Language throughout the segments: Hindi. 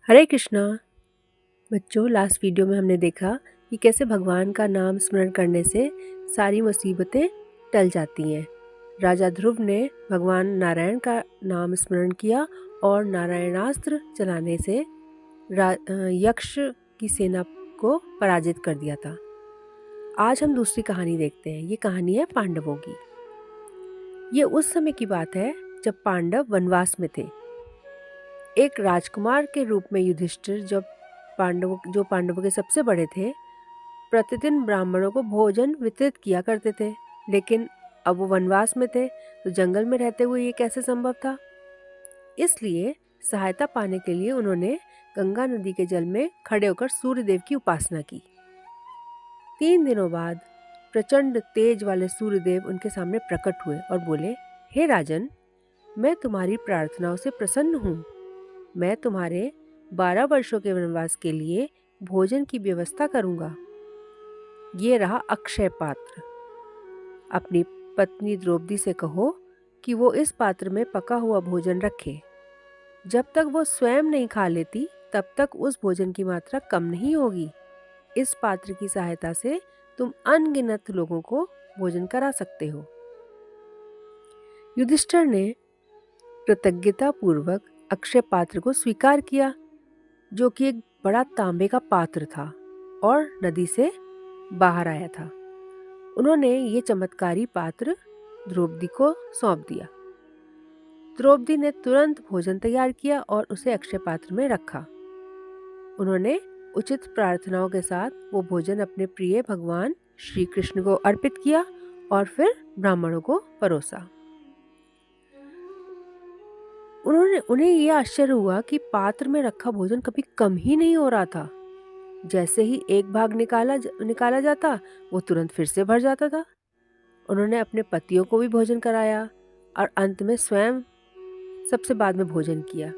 हरे कृष्णा। बच्चों, लास्ट वीडियो में हमने देखा कि कैसे भगवान का नाम स्मरण करने से सारी मुसीबतें टल जाती हैं। राजा ध्रुव ने भगवान नारायण का नाम स्मरण किया और नारायणास्त्र चलाने से यक्ष की सेना को पराजित कर दिया था। आज हम दूसरी कहानी देखते हैं। ये कहानी है पांडवों की। ये उस समय की बात है जब पांडव वनवास में थे। एक राजकुमार के रूप में युधिष्ठिर जो पांडवों के सबसे बड़े थे, प्रतिदिन ब्राह्मणों को भोजन वितरित किया करते थे। लेकिन अब वो वनवास में थे, तो जंगल में रहते हुए ये कैसे संभव था? इसलिए सहायता पाने के लिए उन्होंने गंगा नदी के जल में खड़े होकर सूर्यदेव की उपासना की। 3 दिनों बाद प्रचंड तेज वाले सूर्यदेव उनके सामने प्रकट हुए और बोले, हे राजन, मैं तुम्हारी प्रार्थनाओं से प्रसन्न हूँ। मैं तुम्हारे 12 वर्षों के वनवास के लिए भोजन की व्यवस्था करूंगा। ये रहा अक्षय पात्र। अपनी पत्नी द्रौपदी से कहो कि वो इस पात्र में पका हुआ भोजन रखे। जब तक वो स्वयं नहीं खा लेती, तब तक उस भोजन की मात्रा कम नहीं होगी। इस पात्र की सहायता से तुम अनगिनत लोगों को भोजन करा सकते हो। युधिष्ठिर ने कृतज्ञता पूर्वक अक्षय पात्र को स्वीकार किया, जो कि एक बड़ा तांबे का पात्र था और नदी से बाहर आया था। उन्होंने ये चमत्कारी पात्र द्रौपदी को सौंप दिया। द्रौपदी ने तुरंत भोजन तैयार किया और उसे अक्षय पात्र में रखा। उन्होंने उचित प्रार्थनाओं के साथ वो भोजन अपने प्रिय भगवान श्री कृष्ण को अर्पित किया और फिर ब्राह्मणों को परोसा। उन्हें यह आश्चर्य हुआ कि पात्र में रखा भोजन कभी कम ही नहीं हो रहा था। जैसे ही एक भाग निकाला जाता, वो तुरंत फिर से भर जाता था। उन्होंने अपने पतियों को भी भोजन कराया और अंत में स्वयं सबसे बाद में भोजन किया।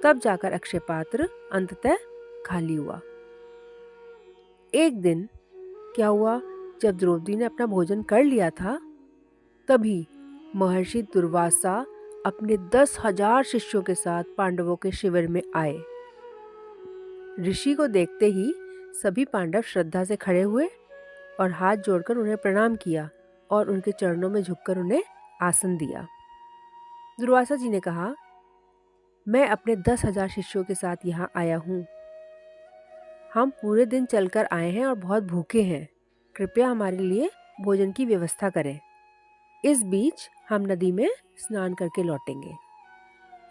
तब जाकर अक्षय पात्र अंततः खाली हुआ। एक दिन क्या हुआ, जब द्रौपदी ने अपना भोजन कर लिया था, तभी महर्षि दुर्वासा अपने 10,000 शिष्यों के साथ पांडवों के शिविर में आए। ऋषि को देखते ही सभी पांडव श्रद्धा से खड़े हुए और हाथ जोड़कर उन्हें प्रणाम किया और उनके चरणों में झुककर उन्हें आसन दिया। दुर्वासा जी ने कहा, मैं अपने 10,000 शिष्यों के साथ यहाँ आया हूँ। हम पूरे दिन चलकर आए हैं और बहुत भूखे हैं। कृपया हमारे लिए भोजन की व्यवस्था करें। इस बीच हम नदी में स्नान करके लौटेंगे।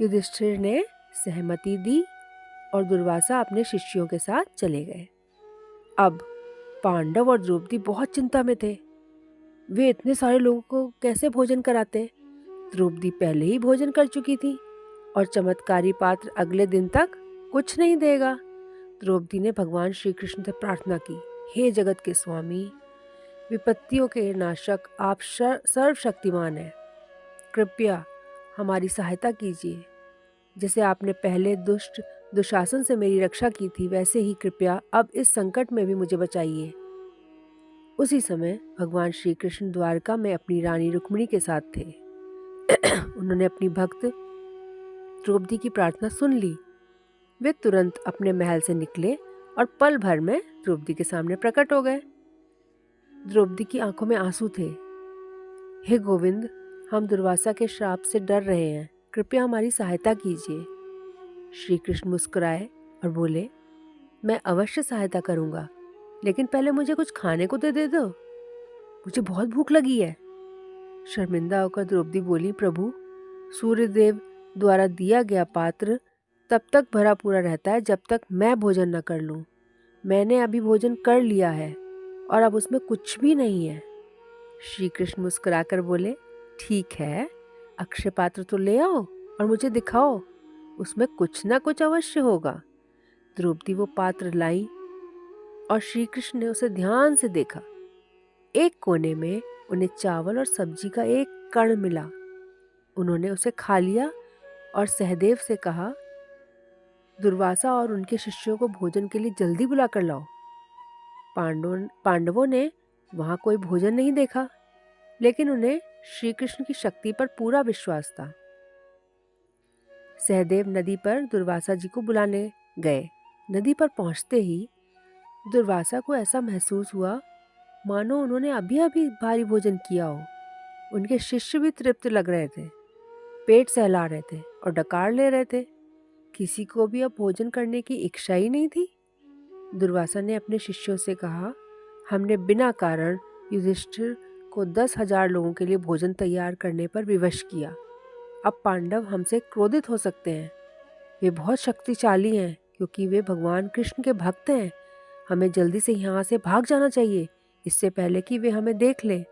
युधिष्ठिर ने सहमति दी और दुर्वासा अपने शिष्यों के साथ चले गए। अब पांडव और द्रौपदी बहुत चिंता में थे। वे इतने सारे लोगों को कैसे भोजन कराते? द्रौपदी पहले ही भोजन कर चुकी थी और चमत्कारी पात्र अगले दिन तक कुछ नहीं देगा। द्रौपदी ने भगवान श्री कृष्ण से प्रार्थना की, हे जगत के स्वामी, विपत्तियों के नाशक, आप सर्वशक्तिमान हैं। कृपया हमारी सहायता कीजिए। जैसे आपने पहले दुष्ट दुशासन से मेरी रक्षा की थी, वैसे ही कृपया अब इस संकट में भी मुझे बचाइए। उसी समय भगवान श्री कृष्ण द्वारका में अपनी रानी रुक्मिणी के साथ थे। उन्होंने अपनी भक्त द्रौपदी की प्रार्थना सुन ली। वे तुरंत अपने महल से निकले और पल भर में द्रौपदी के सामने प्रकट हो गए। द्रौपदी की आंखों में आंसू थे। हे गोविंद, हम दुर्वासा के श्राप से डर रहे हैं, कृपया हमारी सहायता कीजिए। श्री कृष्ण मुस्कुराए और बोले, मैं अवश्य सहायता करूंगा, लेकिन पहले मुझे कुछ खाने को दे दो, मुझे बहुत भूख लगी है। शर्मिंदा होकर द्रौपदी बोली, प्रभु, सूर्यदेव द्वारा दिया गया पात्र तब तक भरा पूरा रहता है जब तक मैं भोजन न कर लूं। मैंने अभी भोजन कर लिया है और अब उसमें कुछ भी नहीं है। श्री कृष्ण मुस्कुराकर बोले, ठीक है, अक्षय पात्र तो ले आओ और मुझे दिखाओ, उसमें कुछ ना कुछ अवश्य होगा। द्रौपदी वो पात्र लाई और श्री कृष्ण ने उसे ध्यान से देखा। एक कोने में उन्हें चावल और सब्जी का एक कण मिला। उन्होंने उसे खा लिया और सहदेव से कहा, दुर्वासा और उनके शिष्यों को भोजन के लिए जल्दी बुला कर लाओ। पांडवों ने वहां कोई भोजन नहीं देखा, लेकिन उन्हें श्री कृष्ण की शक्ति पर पूरा विश्वास था। सहदेव नदी पर दुर्वासा जी को बुलाने गए। नदी पर पहुंचते ही दुर्वासा को ऐसा महसूस हुआ मानो उन्होंने अभी अभी भारी भोजन किया हो। उनके शिष्य भी तृप्त लग रहे थे, पेट सहला रहे थे और डकार ले रहे थे। किसी को भी अब भोजन करने की इच्छा ही नहीं थी। दुर्वासा ने अपने शिष्यों से कहा, हमने बिना कारण युधिष्ठिर को 10,000 लोगों के लिए भोजन तैयार करने पर विवश किया। अब पांडव हमसे क्रोधित हो सकते हैं। वे बहुत शक्तिशाली हैं क्योंकि वे भगवान कृष्ण के भक्त हैं। हमें जल्दी से यहाँ से भाग जाना चाहिए, इससे पहले कि वे हमें देख लें।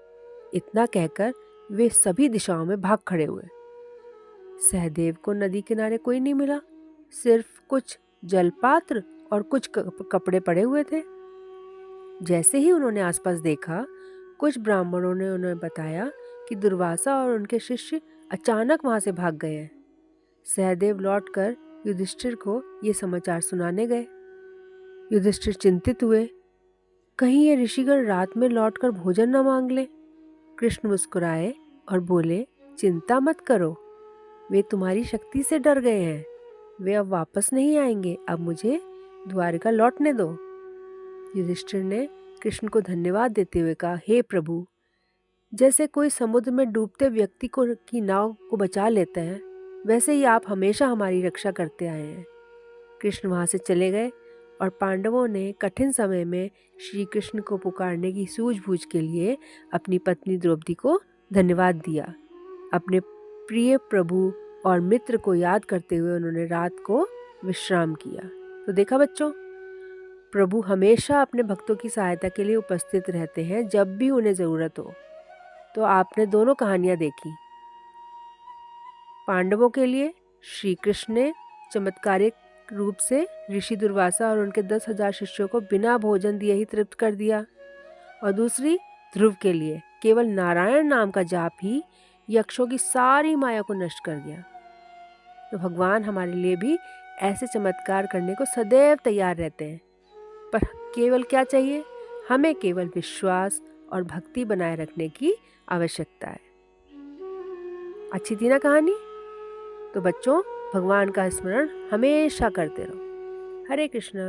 इतना कहकर वे सभी दिशाओं में भाग खड़े हुए। सहदेव को नदी किनारे कोई नहीं मिला, सिर्फ कुछ जलपात्र और कुछ कपड़े पड़े हुए थे। जैसे ही उन्होंने आसपास देखा, कुछ ब्राह्मणों ने उन्हें बताया कि दुर्वासा और उनके शिष्य अचानक वहां से भाग गए हैं। सहदेव लौटकर युधिष्ठिर को ये समाचार सुनाने गए। युधिष्ठिर चिंतित हुए, कहीं ये ऋषिगण रात में लौटकर भोजन न मांग ले। कृष्ण मुस्कुराए और बोले, चिंता मत करो, वे तुम्हारी शक्ति से डर गए हैं। वे अब वापस नहीं आएंगे। अब मुझे द्वारिका लौटने दो। युधिष्ठिर ने कृष्ण को धन्यवाद देते हुए कहा, हे प्रभु, जैसे कोई समुद्र में डूबते व्यक्ति को की नाव को बचा लेते हैं, वैसे ही आप हमेशा हमारी रक्षा करते आए हैं। कृष्ण वहां से चले गए और पांडवों ने कठिन समय में श्री कृष्ण को पुकारने की सूझबूझ के लिए अपनी पत्नी द्रौपदी को धन्यवाद दिया। अपने प्रिय प्रभु और मित्र को याद करते हुए उन्होंने रात को विश्राम किया। तो देखा बच्चों, प्रभु हमेशा अपने भक्तों की सहायता के लिए उपस्थित रहते हैं जब भी उन्हें ज़रूरत हो। तो आपने दोनों कहानियाँ देखी। पांडवों के लिए श्री कृष्ण ने चमत्कारिक रूप से ऋषि दुर्वासा और उनके 10,000 शिष्यों को बिना भोजन दिए ही तृप्त कर दिया, और दूसरी ध्रुव के लिए केवल नारायण नाम का जाप ही यक्षों की सारी माया को नष्ट कर दिया। तो भगवान हमारे लिए भी ऐसे चमत्कार करने को सदैव तैयार रहते हैं, पर केवल क्या चाहिए, हमें केवल विश्वास और भक्ति बनाए रखने की आवश्यकता है। अच्छी थी ना कहानी? तो बच्चों, भगवान का स्मरण हमेशा करते रहो। हरे कृष्णा।